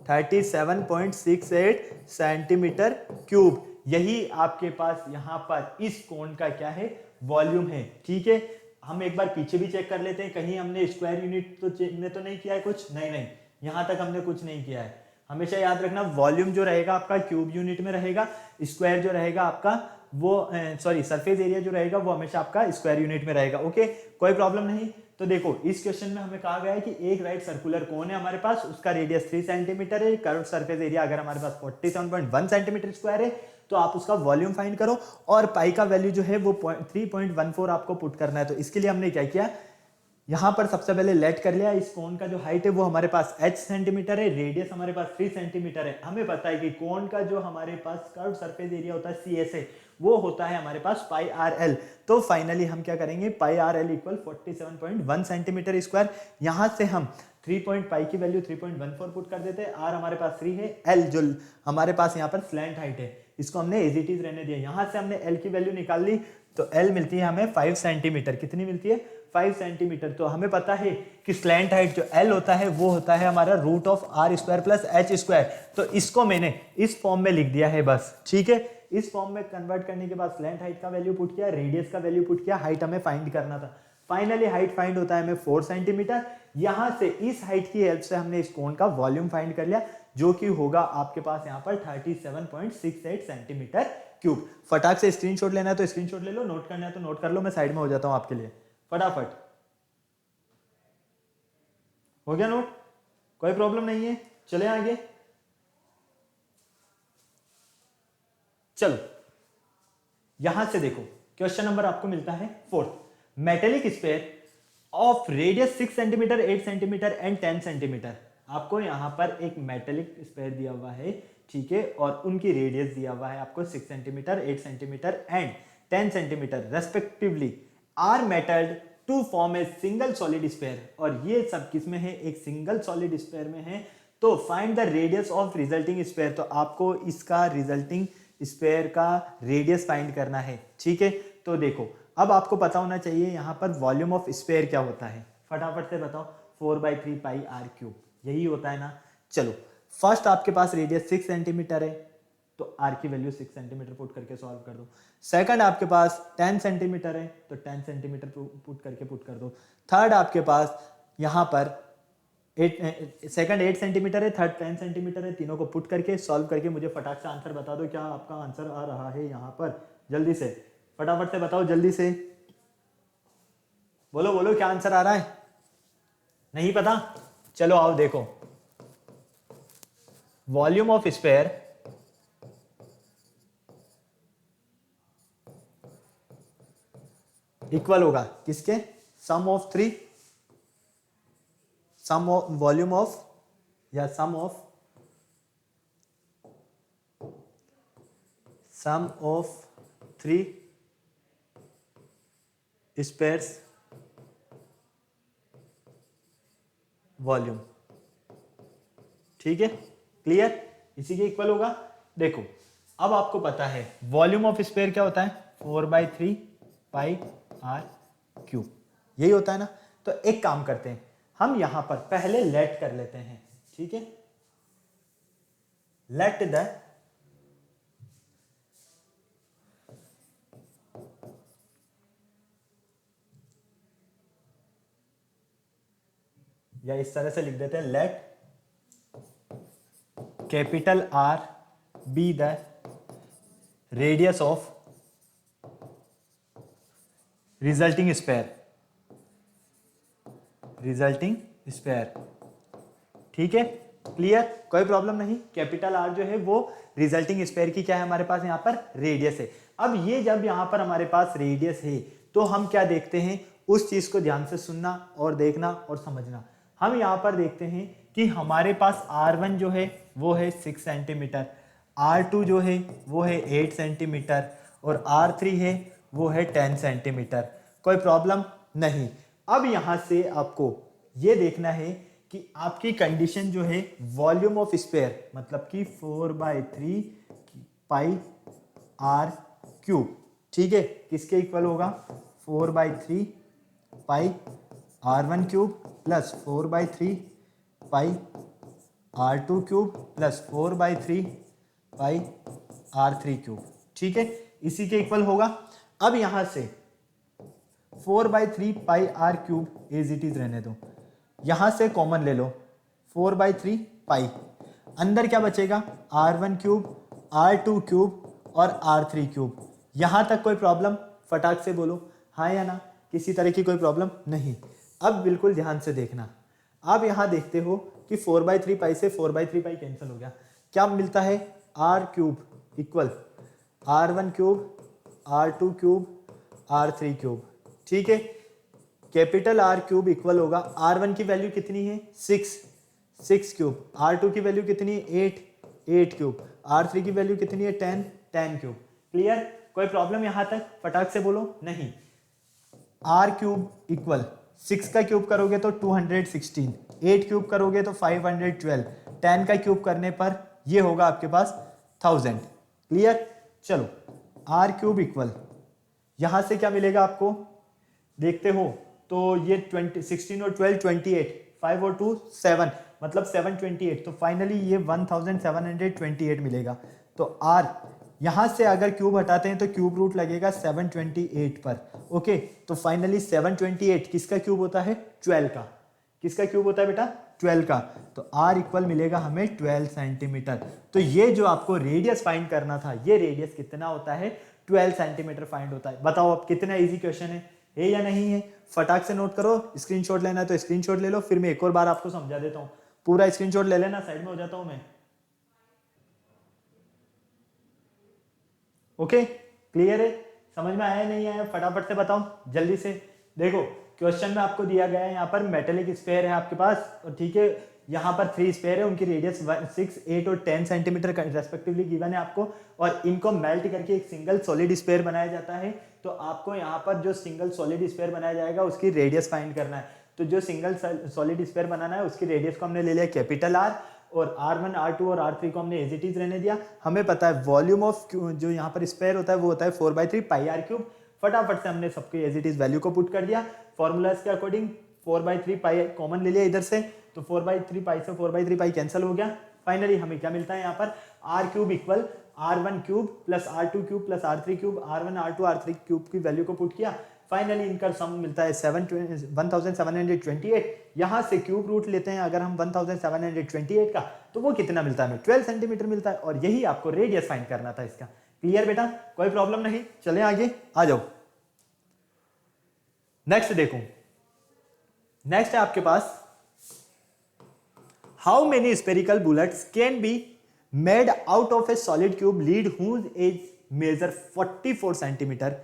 Speaker 1: 37.68 centimetre cube, यही आपके पास यहाँ पर इस कोण का क्या है, वॉल्यूम है, ठीक है। हम एक बार पीछे भी चेक कर लेते हैं, कहीं हमने स्क्वायर यूनिट तो में तो नहीं किया है कुछ, नहीं, यहाँ तक हमने कुछ नहीं किया है। हमेशा याद रखना वॉल्यूम जो रहेगा आपका क्यूब यूनिट में रहेगा, स्क्वायर जो रहेगा आपका वो सॉरी सरफेस एरिया जो रहेगा वो हमेशा आपका स्क्वायर यूनिट में रहेगा, ओके, कोई प्रॉब्लम नहीं। तो देखो इस क्वेश्चन में हमें कहा गया है कि एक राइट सर्कुलर कोन है हमारे पास, उसका रेडियस 3 सेंटीमीटर है, कर्व सरफेस एरिया अगर हमारे पास 47.1 सेंटीमीटर स्क्वायर है, तो आप उसका वॉल्यूम फाइंड करो और पाई का वैल्यू जो है वो 3.14 आपको पुट करना है। तो इसके लिए हमने क्या किया, यहां पर सबसे पहले लेट कर लिया, इस कोन का जो हाइट है वो हमारे पास h सेंटीमीटर है, रेडियस हमारे पास 3 सेंटीमीटर है। हमें पता है कि कोन का जो हमारे पास कर्व सरफेस एरिया होता है CSA, वो होता है हमारे पास पाई आर एल। तो फाइनली हम क्या करेंगे, pi R L equal 47.1 centimetre square, यहां से हम 3 पाई की वैल्यू 3.14 पुट कर देते हैं, आर हमारे पास 3 है, एल जो हमारे पास यहाँ पर स्लैंट हाइट है इसको हमने एज इट इज रहने दिया, यहां से हमने एल की वैल्यू निकाल ली, तो एल मिलती है हमें 5 सेंटीमीटर, कितनी मिलती है 5 सेंटीमीटर। तो हमें पता है कि स्लैंट हाइट जो एल होता है वो होता है हमारा root of R square plus H square, तो इसको मैंने इस फॉर्म में लिख दिया है बस, ठीक है। इस फॉर्म में कन्वर्ट करने के बाद स्लैंट हाइट का वैल्यू पुट किया, रेडियस का वैल्यू पुट किया, हाइट हमें फाइंड करना था, फाइनली हाइट फाइंड होता है हमें 4 सेंटीमीटर। यहां से इस हाइट की हेल्प से हमने इस कोण का वॉल्यूम फाइंड कर लिया, जो कि होगा आपके पास यहाँ पर 37.68 सेंटीमीटर क्यूब। फटाक से स्क्रीनशॉट लेना है तो स्क्रीनशॉट ले लो, नोट करना है तो नोट कर लो, मैं साइड में हो जाता हूं आपके लिए, फटाफट हो गया नोट, कोई प्रॉब्लम नहीं है, चले आगे। चलो यहां से देखो क्वेश्चन नंबर आपको मिलता है 4th, metallic sphere of radius 6 centimeter 8 centimeter and 10 centimetre. आपको यहां पर एक मेटेलिक स्फीयर दिया हुआ है, ठीक है, और उनकी रेडियस दिया हुआ है आपको 6 centimeter 8 centimeter and 10 centimeter respectively, are melted to form a single solid sphere, और ये सब किस में है, एक सिंगल सॉलिड स्फीयर में है। तो find the radius of resulting sphere, तो आपको इसका रिजल्टिंग स्फीयर का रेडियस फाइंड करना है, ठीक है। तो देखो अब आपको पता होना चाहिए यहाँ पर वॉल्यूम ऑफ स्फीयर क्या होता है, फटाफट से बताओ, 4/3 पाई आर क्यूब, यही होता है ना। चलो फर्स्ट आपके पास रेडियस 6 सेंटीमीटर है, तो आर की वैल्यू 6 सेंटीमीटर पुट करके सॉल्व कर दो। सेकंड आपके पास 10 सेंटीमीटर है, तो 10 सेंटीमीटर पुट कर दो। थर्ड आपके पास यहाँ पर सेकंड 8 सेंटीमीटर है, थर्ड 10 सेंटीमीटर है, तीनों को पुट करके सॉल्व करके मुझे फटाक से आंसर बता दो, क्या आपका आंसर आ रहा है यहाँ पर, जल्दी से फटाफट से बताओ, जल्दी से बोलो बोलो, क्या आंसर आ रहा है, नहीं पता, चलो आओ देखो, वॉल्यूम ऑफ स्फीयर इक्वल होगा किसके, sum of 3, sum of volume of या सम ऑफ 3 स्फीयर्स वॉल्यूम, ठीक है, क्लियर, इसी के इक्वल होगा। देखो अब आपको पता है वॉल्यूम ऑफ स्फीयर क्या होता है, 4/3 पाई आर क्यूब, यही होता है ना। तो एक काम करते हैं, हम यहां पर पहले लेट कर लेते हैं, ठीक है, लेट द या इस तरह से लिख देते हैं, let capital R B the radius of resulting sphere, ठीक है, क्लियर, कोई प्रॉब्लम नहीं। कैपिटल आर जो है वो रिजल्टिंग स्फीयर की क्या है हमारे पास यहाँ पर रेडियस है। अब ये जब यहाँ पर हमारे पास रेडियस है तो हम क्या देखते हैं, उस चीज को ध्यान से सुनना और देखना और समझना। हम यहाँ पर देखते हैं कि हमारे पास R1 जो है वो है 6 सेंटीमीटर, R2 जो है वो है 8 सेंटीमीटर और R3 है वो है 10 सेंटीमीटर। कोई प्रॉब्लम नहीं। अब यहाँ से आपको ये देखना है कि आपकी कंडीशन जो है वॉल्यूम ऑफ स्फीयर मतलब कि 4/3 पाई आर क्यूब, ठीक है, किसके इक्वल होगा 4/3 पाई R1 क्यूब प्लस 4/3 पाई R2 क्यूब प्लस 4/3 पाई R3 क्यूब, ठीक है, इसी के इक्वल होगा। अब यहां से 4/3 pi R cube as it is रहने दो, यहां से कॉमन ले लो 4/3 पाई, अंदर क्या बचेगा R1 क्यूब, R2 क्यूब और R3 क्यूब। यहां तक कोई प्रॉब्लम, फटाक से बोलो हाँ या ना, किसी तरह की कोई प्रॉब्लम नहीं। अब बिल्कुल ध्यान से देखना, आप यहां देखते हो कि 4/3 पाई से 4/3 पाई कैंसिल हो गया, क्या मिलता है R cube equal R1 cube, R2 cube, R3 cube, ठीक है। कैपिटल R क्यूब इक्वल होगा R1 की वैल्यू कितनी है 6 क्यूब, R2 की वैल्यू कितनी है 8 क्यूब, R3 की वैल्यू कितनी है 10 क्यूब। क्लियर, कोई प्रॉब्लम यहां तक, फटाक से बोलो नहीं। R क्यूब इक्वल 6 का क्यूब करोगे तो 216, 8 क्यूब करोगे तो 512, 10 का क्यूब करने पर ये होगा आपके पास 1000। क्लियर, चलो R क्यूब इक्वल यहां से क्या मिलेगा आपको, देखते हो तो ये 16 और 12 28, 5 और 2 7, मतलब 728, तो फाइनली ये 1728 मिलेगा। तो R यहां से अगर क्यूब हटाते हैं तो क्यूब रूट लगेगा 728 पर, ओके। तो फाइनली 728 किसका क्यूब होता है 12 का, किसका क्यूब होता है बेटा 12 का। तो R इक्वल मिलेगा हमें 12 सेंटीमीटर। तो ये जो आपको रेडियस फाइंड करना था, ये रेडियस कितना होता है 12 सेंटीमीटर फाइंड होता है। बताओ अब कितना इजी क्वेश्चन है या नहीं है, फटाक से नोट करो, स्क्रीनशॉट लेना है तो स्क्रीनशॉट ले लो, फिर मैं एक और बार आपको समझा देता हूं। पूरा स्क्रीनशॉट ले लेना, साइड में हो जाता हूं मैं। ओके, क्लियर है, समझ में आया नहीं आया, फटाफट से बताओ जल्दी से। देखो क्वेश्चन में आपको दिया गया है, यहाँ पर मेटेलिक स्फीयर है आपके पास, और ठीक है यहाँ पर 3 स्फीयर है, उनकी रेडियस 6, 8 और 10 सेंटीमीटर रेस्पेक्टिवली गिवन है आपको, और इनको मेल्ट करके एक सिंगल सॉलिड स्फीयर बनाया जाता है। तो आपको यहाँ पर जो सिंगल सॉलिड स्फीयर बनाया जाएगा उसकी रेडियस फाइंड करना है। तो जो सिंगल सॉलिड स्फीयर बनाना है उसकी रेडियस को हमने ले लिया कैपिटल R, और R1, R2 और R3 को हमने एज इट इज रहने दिया। हमें पता है वॉल्यूम ऑफ जो यहाँ पर स्फीयर होता है वो होता है 4/3 पाई R क्यूब। फटाफट से हमने सबके एज इट इज वैल्यू को पुट कर दिया फॉर्मूलाज के अकॉर्डिंग। 4/3 पाई कॉमन ले लिया इधर से, तो 4/3 पाई से 4/3 पाई कैंसिल हो गया। फाइनली हमें क्या मिलता है यहाँ पर R cube equal R1 cube plus R2 cube plus R3 cube, R1, R2, R3 cube की वैल्यू को पुट किया। फाइनली इनका सम मिलता है 1728। यहां से क्यूब रूट लेते हैं अगर हम 1728 का, तो वो कितना मिलता है हमें 12 सेंटीमीटर मिलता है, और यही आपको रेडियस फाइंड करना था इसका। क्लियर बेटा, कोई प्रॉब्लम नहीं, चले आगे आ जाओ। नेक्स्ट देखो, नेक्स्ट है आपके पास how many spherical bullets can be made out of a solid cube lead whose edge measure 44 centimetre,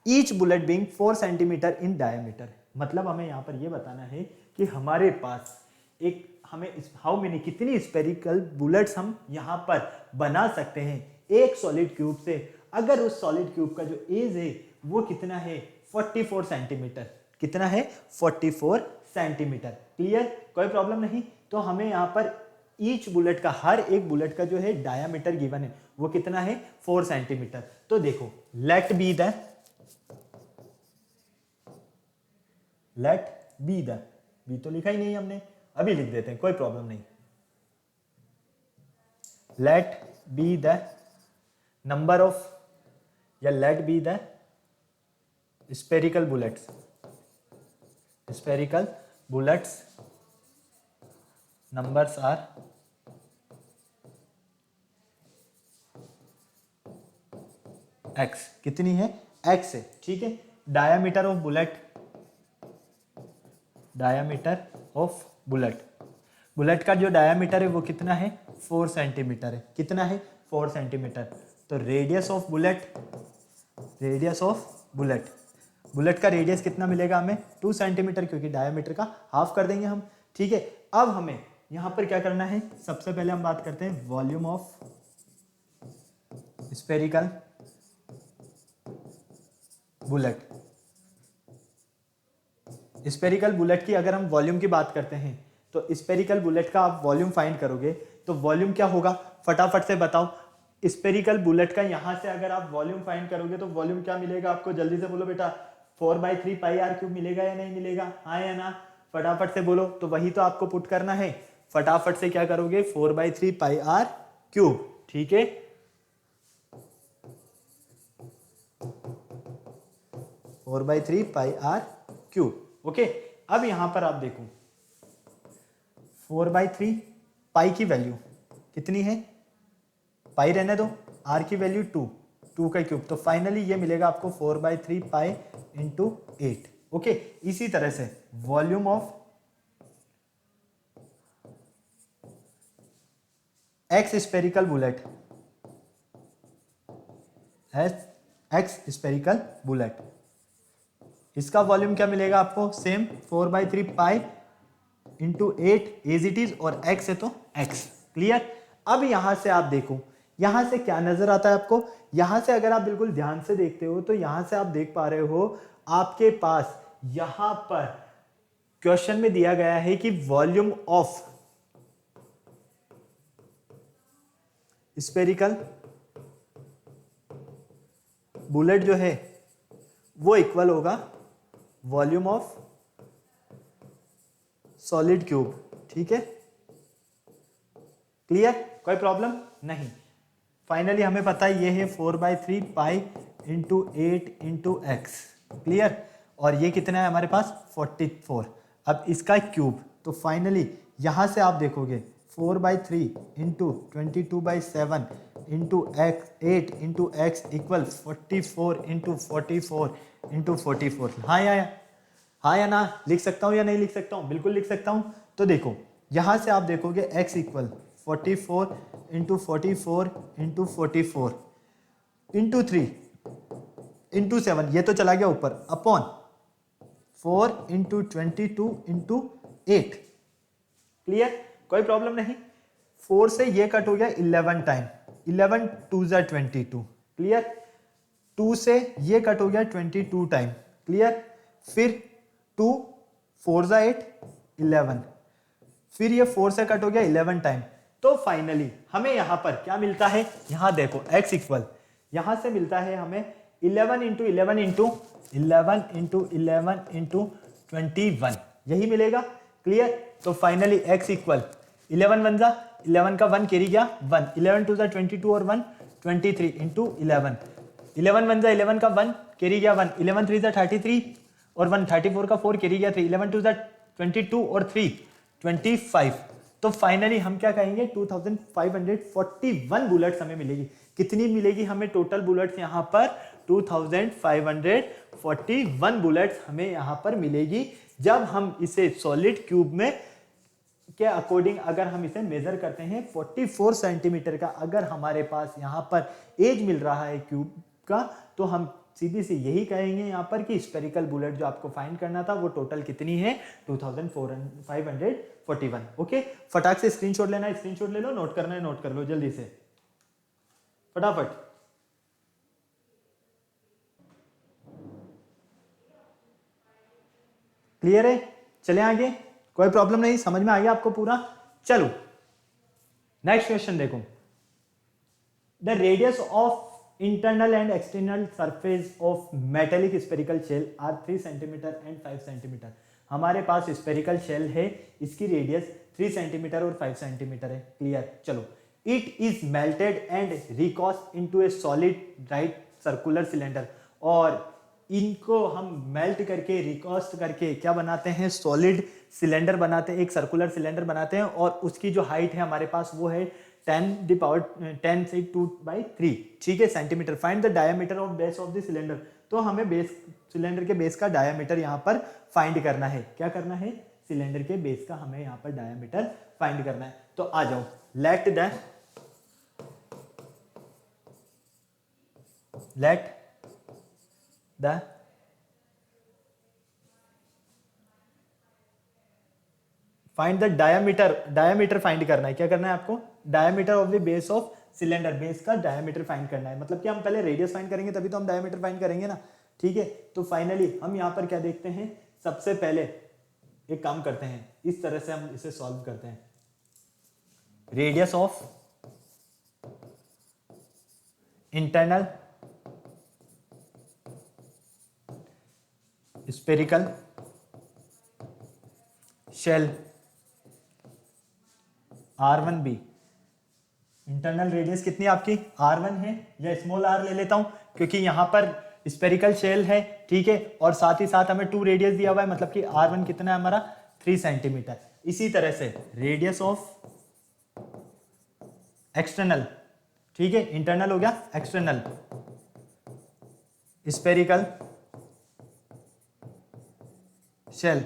Speaker 1: each bullet being 4 centimetre in diameter. मतलब हमें यहां पर यह बताना है कि हमारे पास एक हमें हाउ मेनी कितनी स्पेरिकल बुलेट्स हम यहां पर बना सकते हैं एक सॉलिड क्यूब से, अगर उस सॉलिड क्यूब का जो एज है वो कितना है 44 सेंटीमीटर। कितना है 44 सेंटीमीटर। क्लियर, कोई प्रॉब्लम नहीं। तो हमें यहां पर ईच बुलेट का, हर एक बुलेट का जो है डायमीटर गिवन है वो कितना है 4 सेंटीमीटर। तो देखो लेट बी द बी तो लिखा ही नहीं हमने, अभी लिख देते हैं, कोई प्रॉब्लम नहीं। Let be the number of, या let be the spherical bullets numbers are x, कितनी है x है, ठीक है। डायमीटर ऑफ बुलेट का जो डायमीटर है वो कितना है 4 सेंटीमीटर है। कितना है 4 सेंटीमीटर। तो रेडियस ऑफ बुलेट बुलेट का रेडियस कितना मिलेगा हमें 2 सेंटीमीटर, क्योंकि डायमीटर का हाफ कर देंगे हम। ठीक है, अब हमें यहां पर क्या करना है, सबसे पहले हम बात करते हैं volume of spherical bullet. Spherical bullet की अगर हम वॉल्यूम की बात करते हैं तो स्फेरिकल बुलेट का आप वॉल्यूम फाइंड करोगे तो वॉल्यूम क्या होगा, फटाफट से बताओ। स्फेरिकल बुलेट का यहां से अगर आप वॉल्यूम फाइंड करोगे तो वॉल्यूम क्या मिलेगा आपको, जल्दी से बोलो बेटा। 4/3 पाई आर क्यूब मिलेगा या नहीं मिलेगा, हाँ या ना, फटाफट से बोलो। तो वही तो आपको पुट करना है, फटाफट से क्या करोगे 4/3 पाई आर क्यूब। ठीक है, 4/3 पाई आर क्यूब। ओके, अब यहां पर आप देखो 4/3 पाई की वैल्यू कितनी है, पाई रहने दो, आर की वैल्यू 2 का क्यूब, तो फाइनली ये मिलेगा आपको 4/3 पाई इंटू 8। ओके, इसी तरह से volume of X spherical bullet, X spherical bullet, इसका वॉल्यूम क्या मिलेगा आपको, same 4/3 pi into 8 as it is, और x है तो x। क्लियर। अब यहां से आप देखो, यहां से क्या नजर आता है आपको, यहां से अगर आप बिल्कुल ध्यान से देखते हो तो यहां से आप देख पा रहे हो आपके पास यहां पर क्वेश्चन में दिया गया है कि वॉल्यूम ऑफ स्फेरिकल बुलेट जो है वो इक्वल होगा वॉल्यूम ऑफ सॉलिड क्यूब। ठीक है, क्लियर, कोई प्रॉब्लम नहीं। फाइनली हमें पता है ये है 4/3 pi into 8 into x. Clear, और ये कितना है हमारे पास 44। अब इसका क्यूब, तो फाइनली यहां से आप देखोगे 4/3 into 22/7 into x 8 into x equal 44 into 44 into 44। हाँ या ना, लिख सकता हूं या नहीं लिख सकता हूं, बिल्कुल लिख सकता हूं। तो देखो यहां से आप देखोगे x equal 44 into 44 into 44 into 3 into 7, ये तो चला गया ऊपर, अपॉन 4 इंटू 22 इंटू 8। क्लियर, कोई प्रॉब्लम नहीं। 4 से ये कट हो गया 11 टाइम, 11 2 जा 22। क्लियर, 2 से ये कट हो गया 22 टाइम। क्लियर, फिर 2 4 जा 8 11, फिर ये 4 से कट हो गया 11 टाइम। तो फाइनली हमें यहां पर क्या मिलता है, यहां देखो x इक्वल यहां से मिलता है हमें 11 इंटू 11 इंटू 11 इंटू 11 इंटू 21, यही मिलेगा। क्लियर, तो फाइनली x इक्वल 11 1 जा 11 का 1 कैरी गया 1, 11 2 जा 22 और 1 23 इंटू 11, 11 1 जा 11 का 1 कैरी गया 1, 11 3 जा 33 और 1 34 का 4 कैरी गया 3, 11 2 जा 22 और 3 25। तो फाइनली हम क्या कहेंगे 2541 बुलेट्स हमें मिलेगी। कितनी मिलेगी हमें टोटल बुलेट्स यहां पर, 2541 बुलेट्स हमें यहां पर मिलेगी जब हम इसे सॉलिड क्यूब में के अकॉर्डिंग अगर हम इसे मेजर करते हैं 44 सेंटीमीटर का अगर हमारे पास यहां पर एज मिल रहा है क्यूब का, तो हम सीधी सी यही कहेंगे यहां पर कि स्फेरिकल बुलेट जो आपको फाइंड करना था वो टोटल कितनी है 2541। ओके, फटाक से स्क्रीनशॉट लेना है, स्क्रीनशॉट ले लो, नोट करना है नोट कर लो जल्दी से फटाफट। क्लियर है, चले आगे, कोई प्रॉब्लम नहीं, समझ में आ गया आपको पूरा। चलो नेक्स्ट क्वेश्चन देखो, the radius of internal and external surface of metallic spherical shell are 3 cm and 5 cm। हमारे पास स्पेरिकल शेल है, इसकी रेडियस 3 सेंटीमीटर और 5 सेंटीमीटर है। क्लियर, चलो, it is melted and recast into a solid right circular cylinder, और इनको हम melt करके रिकॉस्ट करके क्या बनाते हैं, सॉलिड सिलेंडर बनाते हैं, एक सर्कुलर सिलेंडर बनाते हैं, और उसकी जो हाइट है हमारे पास वो है 10 से 2/3, ठीक है, centimetre. Find the diameter of base of the cylinder, तो हमें बेस सिलेंडर के बेस का डायमीटर यहां पर फाइंड करना है। क्या करना है, सिलेंडर के बेस का हमें यहां पर डायमीटर फाइंड करना है। तो आ जाओ, let the find the diameter find करना है। क्या करना है आपको? Diameter of the base of cylinder, base का डायामीटर फाइंड करना है। मतलब कि हम पहले रेडियस फाइंड करेंगे तभी तो हम डायामीटर फाइंड करेंगे ना, ठीक है। तो फाइनली हम यहाँ पर क्या देखते हैं, सबसे पहले एक काम करते हैं, इस तरह से हम इसे सॉल्व करते हैं। Radius of internal spherical shell R1b, internal radius कितनी आपकी R1 है, या स्मॉल r ले लेता हूं क्योंकि यहां पर स्पेरिकल शेल है, ठीक है। और साथ ही साथ हमें 2 रेडियस दिया हुआ है, मतलब कि R1 कितना है हमारा 3 सेंटीमीटर। इसी तरह से रेडियस ऑफ एक्सटर्नल, ठीक है, इंटरनल हो गया, external spherical shell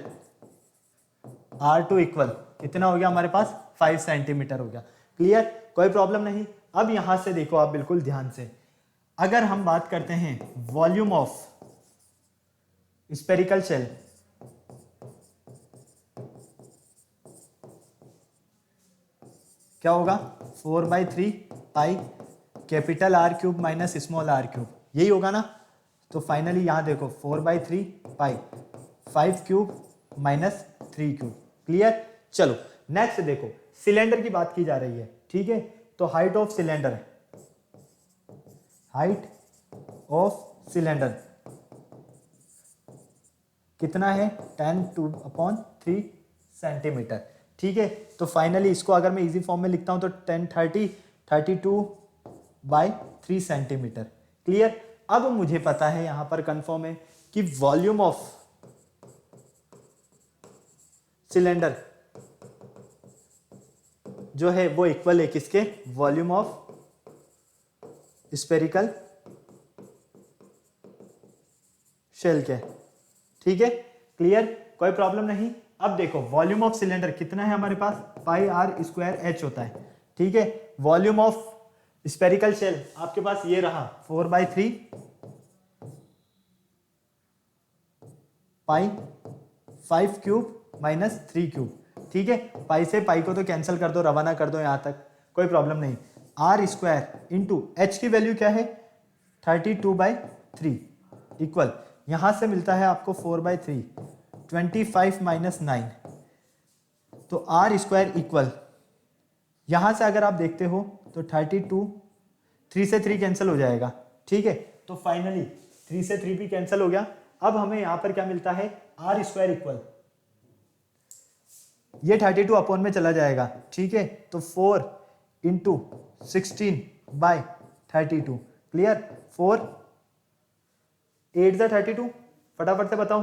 Speaker 1: R2 equal कितना हो गया हमारे पास 5 सेंटीमीटर हो गया। क्लियर, कोई प्रॉब्लम नहीं। अब यहां से देखो आप बिल्कुल ध्यान से, अगर हम बात करते हैं वॉल्यूम ऑफ स्पेरिकल शेल, क्या होगा 4/3 pi capital R cube minus small r cube, यही होगा ना। तो फाइनली यहां देखो 4/3 पाई 5 क्यूब माइनस 3 क्यूब। क्लियर, चलो नेक्स्ट देखो, सिलेंडर की बात की जा रही है, ठीक है। तो height of cylinder, height of cylinder कितना है 10/3 सेंटीमीटर, ठीक है। तो फाइनली इसको अगर मैं इजी फॉर्म में लिखता हूं तो 32/3 सेंटीमीटर। क्लियर, अब मुझे पता है यहां पर कंफर्म है कि वॉल्यूम ऑफ सिलेंडर जो है वो इक्वल है किसके, वॉल्यूम ऑफ स्पेरिकल शेल के, ठीक है। क्लियर, कोई प्रॉब्लम नहीं। अब देखो वॉल्यूम ऑफ सिलेंडर कितना है हमारे पास, पाई r स्क्वायर h होता है, ठीक है। वॉल्यूम ऑफ स्पेरिकल शेल आपके पास ये रहा 4/3 पाई 5 क्यूब माइनस 3 क्यूब, ठीक है। पाई से पाई को तो कैंसिल कर दो, रवाना कर दो यहां तक, कोई प्रॉब्लम नहीं। r स्क्वायर इंटू h की वैल्यू क्या है 32/3 इक्वल, यहां से मिलता है आपको 4/3 25 माइनस 9, तो r स्क्वायर इक्वल, यहां से अगर आप देखते हो तो 32, 3 से 3 कैंसिल हो जाएगा, ठीक है। तो फाइनली 3 से 3 भी कैंसिल हो गया। अब हमें यहां पर क्या मिलता है, r स्क्वायर इक्वल, ये 32 अपॉन में चला जाएगा, ठीक है। तो 4 इंटू 16/32। क्लियर, 4 8 जा 32, फटाफट से बताओ,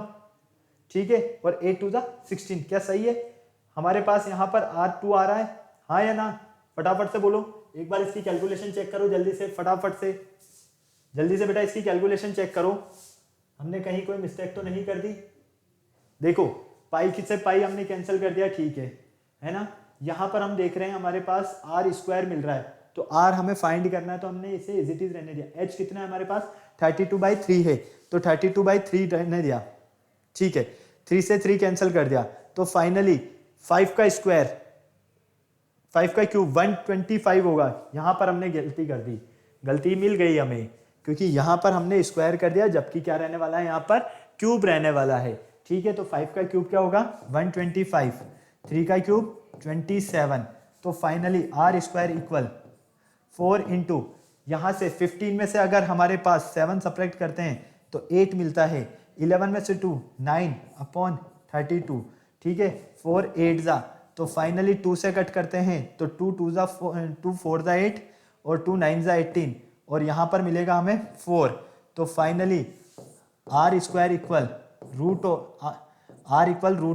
Speaker 1: ठीक है। और 8 2 जा 16, क्या सही है? हमारे पास यहाँ पर R2 आ रहा है, हाँ या ना? फटाफट से बोलो, एक बार इसकी कैलकुलेशन चेक करो जल्दी से, फटाफट से, जल्दी से बेटा इसकी कैलकुलेशन चेक करो, हमने कहीं कोई मिस्टेक तो नहीं कर दी। देखो पाई से पाई हमने कैंसिल कर दिया, ठीक है ना। यहां पर हम देख रहे हैं हमारे पास r स्क्वायर मिल रहा है, तो r हमें फाइंड करना है, तो हमने इसे एज इट इज रहने दिया। h कितना है हमारे पास 32/3 है, तो 32/3 रहने दिया, ठीक है। 3 से 3 कैंसिल कर दिया, तो फाइनली 5 का स्क्वायर 5 का क्यूब 125 होगा। यहां पर हमने गलती कर दी, गलती मिल गई हमें, क्योंकि यहां पर हमने स्क्वायर कर दिया, जबकि क्या रहने वाला है यहाँ पर क्यूब रहने वाला है, ठीक है। तो 5 का क्यूब क्या होगा 125, 3 का क्यूब 27, तो finally r square equal 4 into, यहाँ से 15 में से अगर हमारे पास 7 सब्ट्रैक्ट करते हैं तो 8 मिलता है, 11 में से 2 9/32, ठीक है। 4 8 जा, तो फाइनली 2 से कट करते हैं तो 2 2 जा 2 4 जा 8 और 2 9 जा 18, और यहाँ पर मिलेगा हमें 4। तो finally r square equal root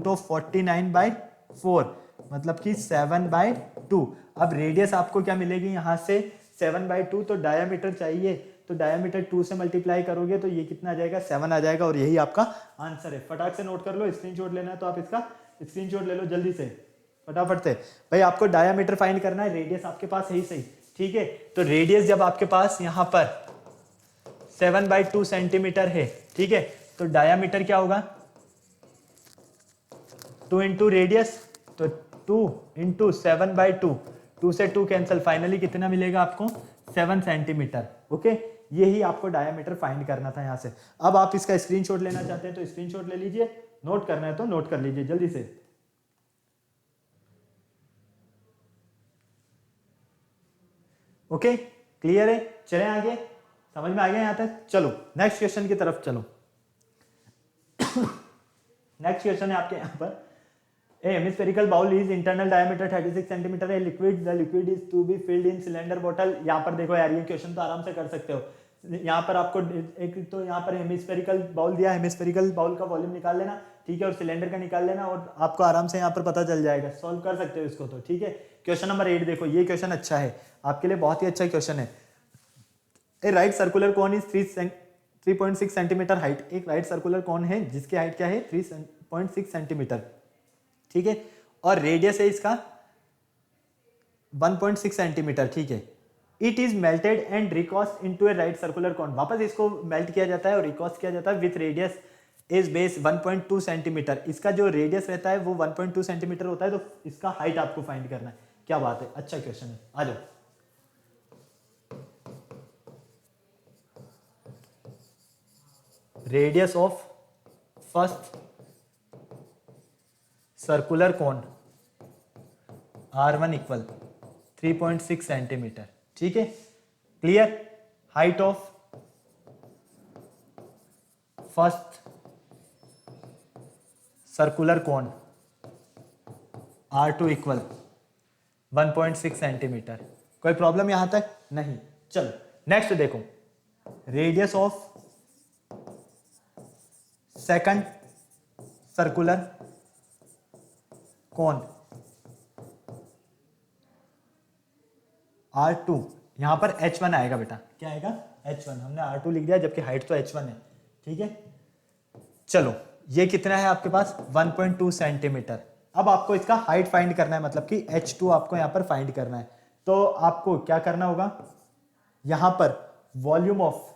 Speaker 1: of 49/4, मतलब कि 7/2। अब रेडियस आपको क्या मिलेगी यहाँ से 7/2, तो डायामीटर चाहिए, तो डायामीटर 2 से मल्टीप्लाई करोगे तो ये कितना आ जाएगा 7 आ जाएगा, और यही आपका आंसर है। फटाक से नोट कर लो, स्क्रीनशॉट लेना है तो आप इसका स्क्रीनशॉट ले लो जल्दी से, फटाफट से। भाई आपको डायामीटर फाइंड करना है, रेडियस आपके पास है ही सही, ठीक है। तो रेडियस जब आपके पास यहाँ पर 7/2 सेंटीमीटर है, ठीक है, तो डायामीटर क्या होगा 2 इंटू रेडियस, तो 2 इंटू 7/2, 2 से 2 कैंसिल, फाइनली कितना मिलेगा आपको 7 सेंटीमीटर। ओके, यही आपको डायमीटर फाइंड करना था यहाँ से। अब आप इसका स्क्रीनशॉट लेना चाहते हैं तो स्क्रीनशॉट ले लीजिए, नोट करना है तो नोट कर लीजिए जल्दी से। ओके, क्लियर है? चलें आगे, समझ में आ गया यहाँ तक? चलो नेक्स्ट क्वेश्चन की तरफ चलो। नेक्स्ट क्वेश्चन है आपके यहाँ पर, A hemispherical bowl is internal diameter 36 cm, a liquid, the liquid is to be filled in cylinder bottle। यहाँ पर देखो यार, ये क्वेश्चन तो आराम से कर सकते हो। यहाँ पर आपको एक तो यहाँ पर हेमिस्फेरिकल बाउल दिया, हेमिस्फेरिकल बाउल का वॉल्यूम निकाल लेना, ठीक है, और सिलेंडर का निकाल लेना, और आपको आराम से यहाँ पर पता चल जाएगा, सॉल्व कर सकते हो इसको तो, ठीक है। क्वेश्चन नंबर 8 देखो, ये क्वेश्चन अच्छा है आपके लिए, बहुत ही अच्छा क्वेश्चन है। A right circular cone is 3.6 centimetre height. एक राइट सर्कुलर कोन है जिसकी हाइट क्या है 3.6 सेंटीमीटर, ठीक है, और रेडियस है इसका 1.6 सेंटीमीटर, ठीक है। It is melted and recast into a right circular cone. वापस इसको मेल्ट किया जाता है और रिकॉस्ट किया जाता है with radius is base 1.2 centimetre. इसका जो रेडियस रहता है वो 1.2 सेंटीमीटर होता है, तो इसका हाइट आपको फाइंड करना है। क्या बात है, अच्छा क्वेश्चन है, आ जाओ। Radius of first circular cone R1 equal 3.6 centimetre, ठीक है, clear. Height of first circular cone R2 equal 1.6 centimetre. कोई प्रॉब्लम यहां तक? नहीं। चलो नेक्स्ट देखो, radius of second circular cone R2, यहां पर H1 आएगा बेटा, क्या आएगा H1, हमने R2 लिख दिया जबकि हाइट तो H1 है, ठीक है। चलो ये कितना है आपके पास 1.2 सेंटीमीटर। अब आपको इसका हाइट फाइंड करना है, मतलब कि H2 आपको यहां पर फाइंड करना है। तो आपको क्या करना होगा, यहां पर volume of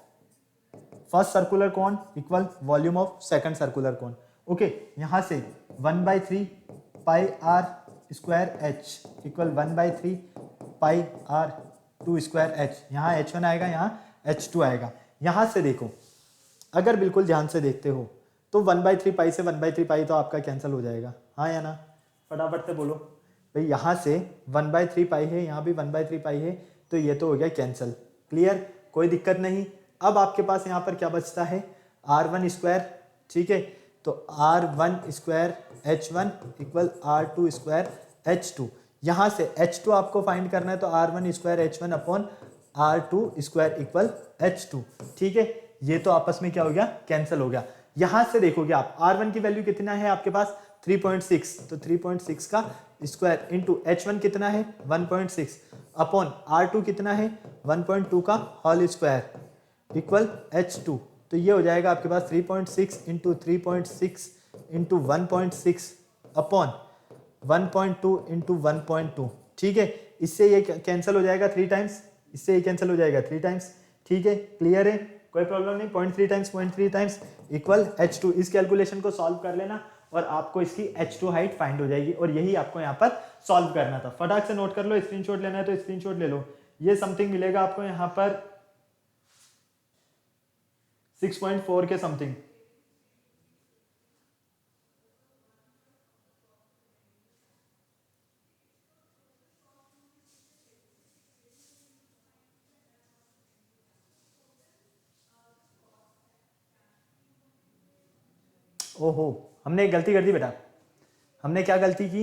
Speaker 1: first circular cone equal volume of second circular cone. Okay, यहां से 1/3 pi r square h equal 1/3 pi r2 square h। यहाँ h1 आएगा, यहाँ h2 आएगा। यहाँ से देखो, अगर बिल्कुल ध्यान से देखते हो तो 1/3 पाई से 1/3 पाई तो आपका कैंसिल हो जाएगा, हाँ या ना? फटाफट से बोलो भाई। यहाँ से 1/3 पाई है, यहाँ भी 1/3 पाई है, तो ये तो हो गया कैंसिल। क्लियर, कोई दिक्कत नहीं। अब आपके पास यहाँ पर क्या बचता है R1 स्क्वायर, ठीक है, तो R1 square H1 equal R2 square H2। यहाँ से H2 आपको फाइंड करना है, तो R1 square H1 upon R2 square equal H2, ठीक है। ये तो आपस में क्या हो गया, कैंसिल हो गया। यहाँ से देखोगे आप R1 की वैल्यू कितना है आपके पास 3.6, तो 3.6 का स्क्वायर इंटू H1 कितना है 1.6 अपॉन R2 कितना है 1.2 का होल स्क्वायर इक्वल H2। तो ये हो जाएगा आपके पास 3.6 इंटू 3.6 इंटू 1.6 अपॉन 1.2 इंटू 1.2, ठीक है। इससे ये कैंसिल हो जाएगा 3 टाइम्स, इससे ये कैंसिल हो जाएगा 3 टाइम्स, ठीक है, क्लियर है, कोई प्रॉब्लम नहीं। 0.3 टाइम्स इक्वल H2। इस कैलकुलेशन को सॉल्व कर लेना और आपको इसकी H2 हाइट फाइंड हो जाएगी, और यही आपको यहाँ पर सॉल्व करना था। फटाक से नोट कर लो, स्क्रीनशॉट लेना है तो स्क्रीनशॉट ले लो। ये समथिंग मिलेगा आपको यहाँ पर 6.4 के समथिंग। ओहो, हमने एक गलती कर दी बेटा। हमने क्या गलती की,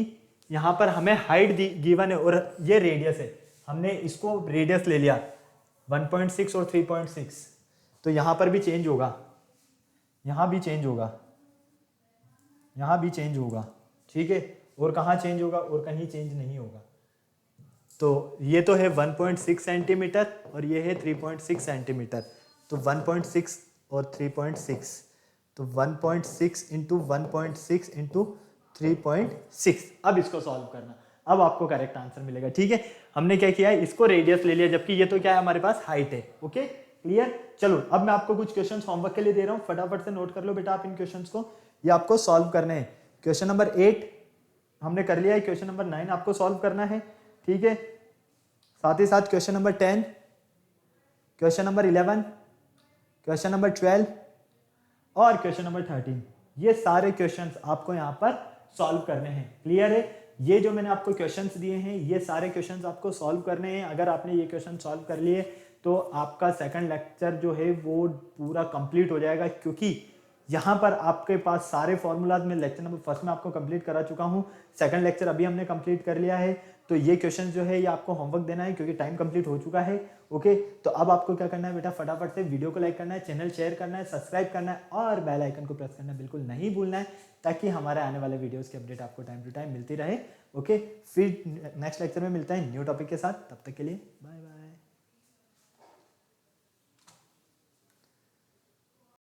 Speaker 1: यहाँ पर हमें हाइट गिवन है और ये रेडियस है, हमने इसको रेडियस ले लिया 1.6 और 3.6, तो यहाँ पर भी चेंज होगा, यहाँ भी चेंज होगा, यहाँ भी चेंज होगा, ठीक है। और कहाँ चेंज होगा, और कहीं चेंज नहीं होगा। तो ये तो है 1.6 सेंटीमीटर और ये है 3.6 सेंटीमीटर, तो 1.6 और 3.6, तो 1.6 इंटू 1.6 इंटू 3.6। अब इसको सॉल्व करना, अब आपको करेक्ट आंसर मिलेगा, ठीक है। हमने क्या किया है, इसको रेडियस ले लिया, जबकि ये तो क्या है हमारे पास हाइट है। Okay, clear. चलो अब मैं आपको कुछ क्वेश्चन होमवर्क के लिए दे रहा हूँ, फटाफट से नोट कर लो बेटा आप इन क्वेश्चंस को, ये आपको सॉल्व करने हैं। क्वेश्चन नंबर 8 हमने कर लिया है। क्वेश्चन नंबर 9 आपको सॉल्व करना है, ठीक है। साथ ही साथ question number 10, question number 11, question number 12 और क्वेश्चन नंबर 13, ये सारे क्वेश्चंस आपको यहाँ पर सॉल्व करने हैं। क्लियर है? ये जो मैंने आपको क्वेश्चंस दिए हैं ये सारे क्वेश्चंस आपको सॉल्व करने हैं। अगर आपने ये क्वेश्चन सॉल्व कर लिए तो आपका सेकंड लेक्चर जो है वो पूरा कंप्लीट हो जाएगा, क्योंकि यहाँ पर आपके पास सारे फॉर्मूलाज में लेक्चर नंबर फर्स्ट में आपको कंप्लीट करा चुका हूँ। सेकंड लेक्चर अभी हमने कंप्लीट कर लिया है। तो ये क्वेश्चन जो है ये आपको होमवर्क देना है, क्योंकि टाइम कंप्लीट हो चुका है। ओके, तो अब आपको क्या करना है बेटा, फटाफट से वीडियो को लाइक करना है, चैनल शेयर करना है, सब्सक्राइब करना है और बेल आइकन को प्रेस करना बिल्कुल नहीं भूलना है, ताकि हमारे आने वाले वीडियोस की अपडेट आपको टाइम टू टाइम मिलती रहे। ओके, फिर नेक्स्ट लेक्चर में मिलते हैं न्यू टॉपिक के साथ। तब तक के लिए बाय बाय।